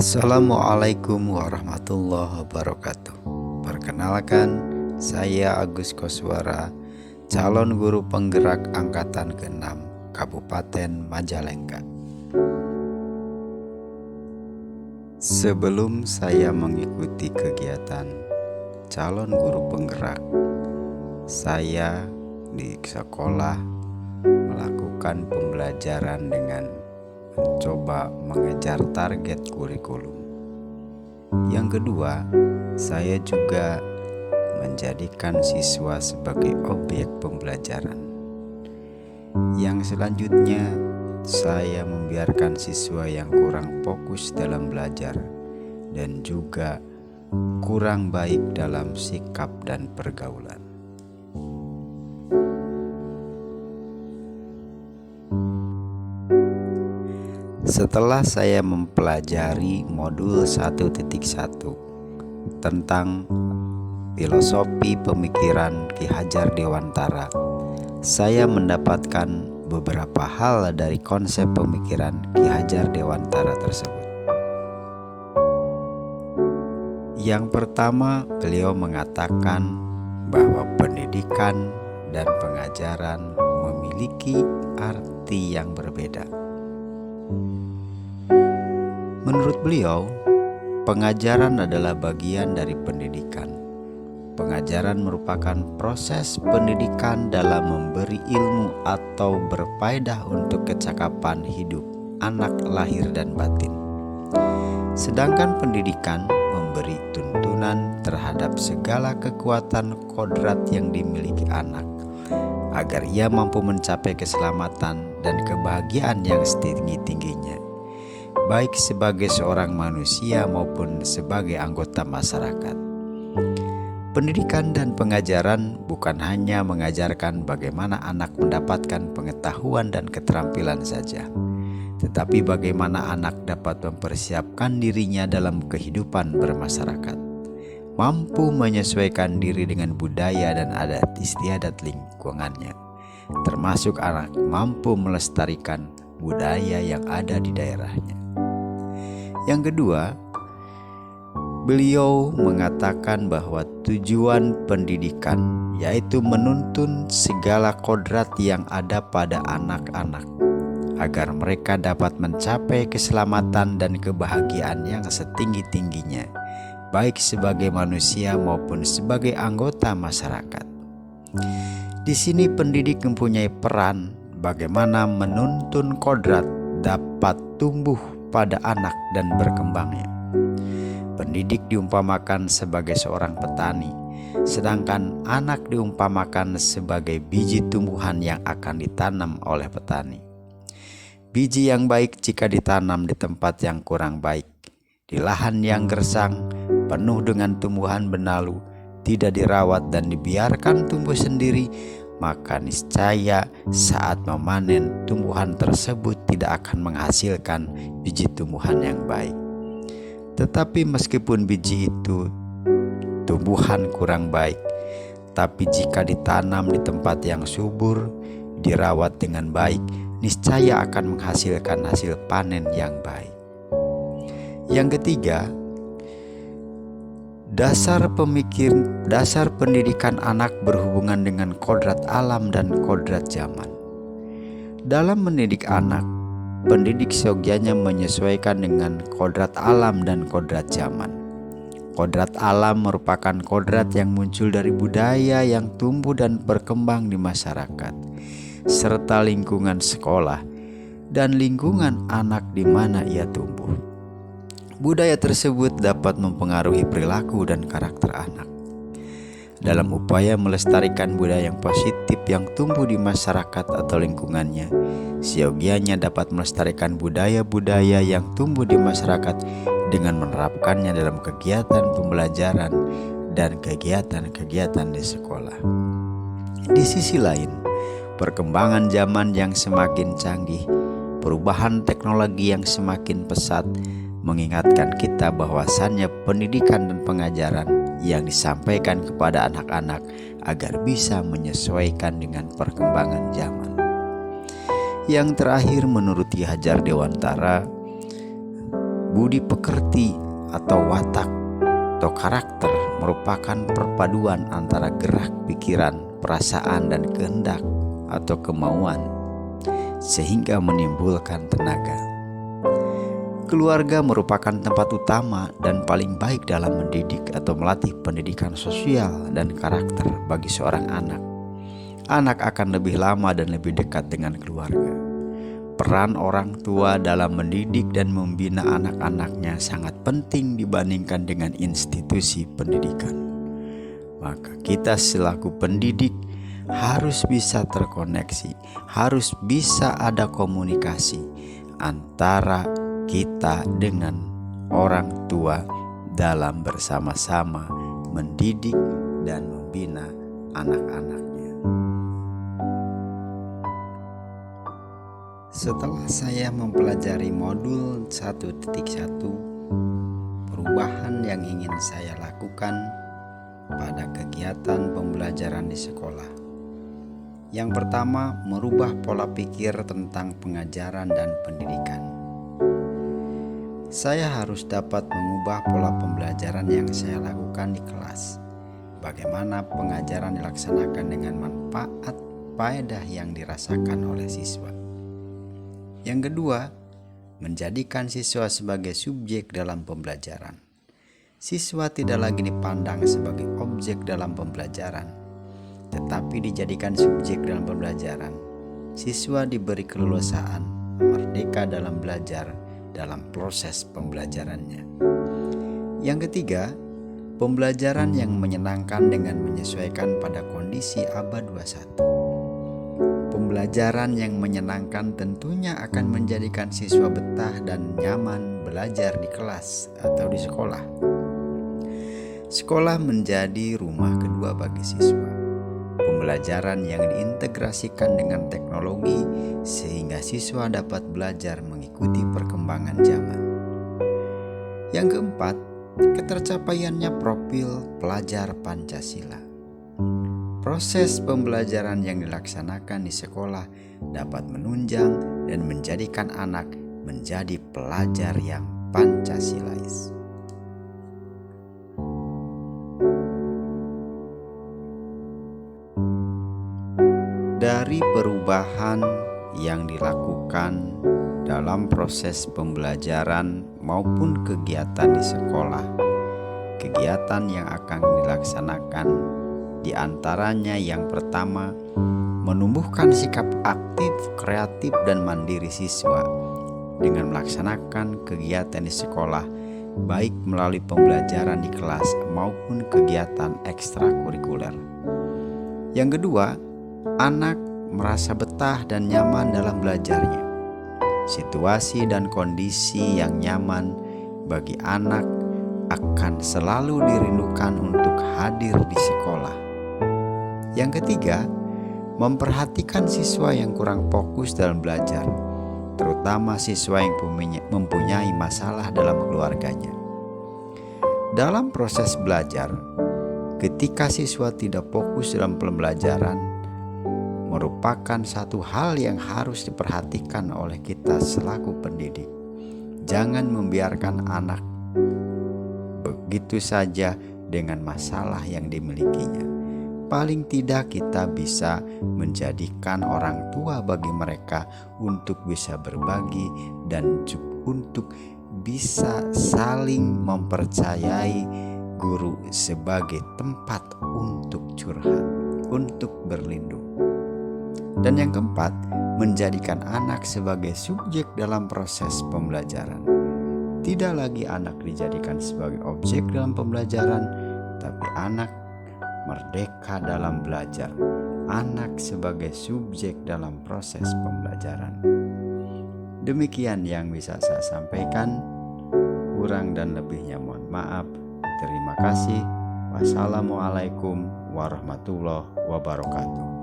Assalamualaikum warahmatullahi wabarakatuh. Perkenalkan, saya Agus Koswara, calon guru penggerak angkatan ke-6 Kabupaten Majalengka. Sebelum saya mengikuti kegiatan calon guru penggerak, saya di sekolah melakukan pembelajaran dengan mencoba mengejar target kurikulum. Yang kedua, saya juga menjadikan siswa sebagai objek pembelajaran. Yang selanjutnya, saya membiarkan siswa yang kurang fokus dalam belajar dan juga kurang baik dalam sikap dan pergaulan. Setelah saya mempelajari modul 1.1 tentang filosofi pemikiran Ki Hajar Dewantara, saya mendapatkan beberapa hal dari konsep pemikiran Ki Hajar Dewantara tersebut. Yang pertama, beliau mengatakan bahwa pendidikan dan pengajaran memiliki arti yang berbeda. Menurut beliau, pengajaran adalah bagian dari pendidikan. Pengajaran merupakan proses pendidikan dalam memberi ilmu atau berfaedah untuk kecakapan hidup anak lahir dan batin. Sedangkan pendidikan memberi tuntunan terhadap segala kekuatan kodrat yang dimiliki anak, agar ia mampu mencapai keselamatan dan kebahagiaan yang setinggi-tingginya, baik sebagai seorang manusia maupun sebagai anggota masyarakat. Pendidikan dan pengajaran bukan hanya mengajarkan bagaimana anak mendapatkan pengetahuan dan keterampilan saja, tetapi bagaimana anak dapat mempersiapkan dirinya dalam kehidupan bermasyarakat, mampu menyesuaikan diri dengan budaya dan adat istiadat lingkungannya, termasuk anak mampu melestarikan budaya yang ada di daerahnya. Yang kedua, beliau mengatakan bahwa tujuan pendidikan yaitu menuntun segala kodrat yang ada pada anak-anak agar mereka dapat mencapai keselamatan dan kebahagiaan yang setinggi-tingginya, baik sebagai manusia maupun sebagai anggota masyarakat. Di sini pendidik mempunyai peran bagaimana menuntun kodrat dapat tumbuh pada anak dan berkembangnya. Pendidik diumpamakan sebagai seorang petani, sedangkan anak diumpamakan sebagai biji tumbuhan yang akan ditanam oleh petani. Biji yang baik jika ditanam di tempat yang kurang baik, di lahan yang gersang, penuh dengan tumbuhan benalu, tidak dirawat dan dibiarkan tumbuh sendiri, maka niscaya saat memanen tumbuhan tersebut tidak akan menghasilkan biji tumbuhan yang baik. Tetapi meskipun biji itu tumbuhan kurang baik, tapi jika ditanam di tempat yang subur, dirawat dengan baik, niscaya akan menghasilkan hasil panen yang baik. Yang ketiga, dasar pendidikan anak berhubungan dengan kodrat alam dan kodrat zaman. Dalam mendidik anak, pendidik seyogyanya menyesuaikan dengan kodrat alam dan kodrat zaman. Kodrat alam merupakan kodrat yang muncul dari budaya yang tumbuh dan berkembang di masyarakat, serta lingkungan sekolah dan lingkungan anak di mana ia tumbuh. Budaya tersebut dapat mempengaruhi perilaku dan karakter anak. Dalam upaya melestarikan budaya yang positif yang tumbuh di masyarakat atau lingkungannya, seyogyanya dapat melestarikan budaya-budaya yang tumbuh di masyarakat dengan menerapkannya dalam kegiatan pembelajaran dan kegiatan-kegiatan di sekolah. Di sisi lain, perkembangan zaman yang semakin canggih, perubahan teknologi yang semakin pesat, mengingatkan kita bahwasannya pendidikan dan pengajaran yang disampaikan kepada anak-anak agar bisa menyesuaikan dengan perkembangan zaman. Yang terakhir, menurut Ki Hajar Dewantara, Budi pekerti atau watak atau karakter merupakan perpaduan antara gerak pikiran, perasaan, dan kehendak atau kemauan, sehingga menimbulkan tenaga. Keluarga merupakan tempat utama dan paling baik dalam mendidik atau melatih pendidikan sosial dan karakter bagi seorang anak. Anak akan lebih lama dan lebih dekat dengan keluarga. Peran orang tua dalam mendidik dan membina anak-anaknya sangat penting dibandingkan dengan institusi pendidikan. Maka kita selaku pendidik harus bisa terkoneksi, harus bisa ada komunikasi antara kita dengan orang tua dalam bersama-sama mendidik dan membina anak-anaknya. Setelah saya mempelajari modul 1.1, perubahan yang ingin saya lakukan pada kegiatan pembelajaran di sekolah. Yang pertama, merubah pola pikir tentang pengajaran dan pendidikan. Saya harus dapat mengubah pola pembelajaran yang saya lakukan di kelas. Bagaimana pengajaran dilaksanakan dengan manfaat faedah yang dirasakan oleh siswa. Yang kedua, menjadikan siswa sebagai subjek dalam pembelajaran. Siswa tidak lagi dipandang sebagai objek dalam pembelajaran, tetapi dijadikan subjek dalam pembelajaran. Siswa diberi keleluasaan, merdeka dalam belajar dalam proses pembelajarannya. Yang ketiga, pembelajaran yang menyenangkan dengan menyesuaikan pada kondisi abad 21. Pembelajaran yang menyenangkan tentunya akan menjadikan siswa betah dan nyaman belajar di kelas atau di sekolah. Sekolah menjadi rumah kedua bagi siswa. Pembelajaran yang diintegrasikan dengan teknologi sehingga siswa dapat belajar mengikuti perkembangan zaman. Yang keempat, ketercapaiannya profil pelajar Pancasila. Proses pembelajaran yang dilaksanakan di sekolah dapat menunjang dan menjadikan anak menjadi pelajar yang Pancasilais. Dari perubahan yang dilakukan dalam proses pembelajaran maupun kegiatan di sekolah, kegiatan yang akan dilaksanakan di antaranya yang pertama, menumbuhkan sikap aktif, kreatif, dan mandiri siswa dengan melaksanakan kegiatan di sekolah, baik melalui pembelajaran di kelas maupun kegiatan ekstrakurikuler. Yang kedua, anak merasa betah dan nyaman dalam belajarnya. Situasi dan kondisi yang nyaman bagi anak akan selalu dirindukan untuk hadir di sekolah. Yang ketiga, memperhatikan siswa yang kurang fokus dalam belajar, terutama siswa yang mempunyai masalah dalam keluarganya. Dalam proses belajar, ketika siswa tidak fokus dalam pembelajaran, merupakan satu hal yang harus diperhatikan oleh kita selaku pendidik. Jangan membiarkan anak begitu saja dengan masalah yang dimilikinya. Paling tidak kita bisa menjadikan orang tua bagi mereka untuk bisa berbagi dan untuk bisa saling mempercayai guru sebagai tempat untuk curhat, untuk berlindung. Dan yang keempat, menjadikan anak sebagai subjek dalam proses pembelajaran. Tidak lagi anak dijadikan sebagai objek dalam pembelajaran, tapi anak merdeka dalam belajar, anak sebagai subjek dalam proses pembelajaran. Demikian yang bisa saya sampaikan, kurang dan lebihnya mohon maaf. Terima kasih. Wassalamualaikum warahmatullahi wabarakatuh.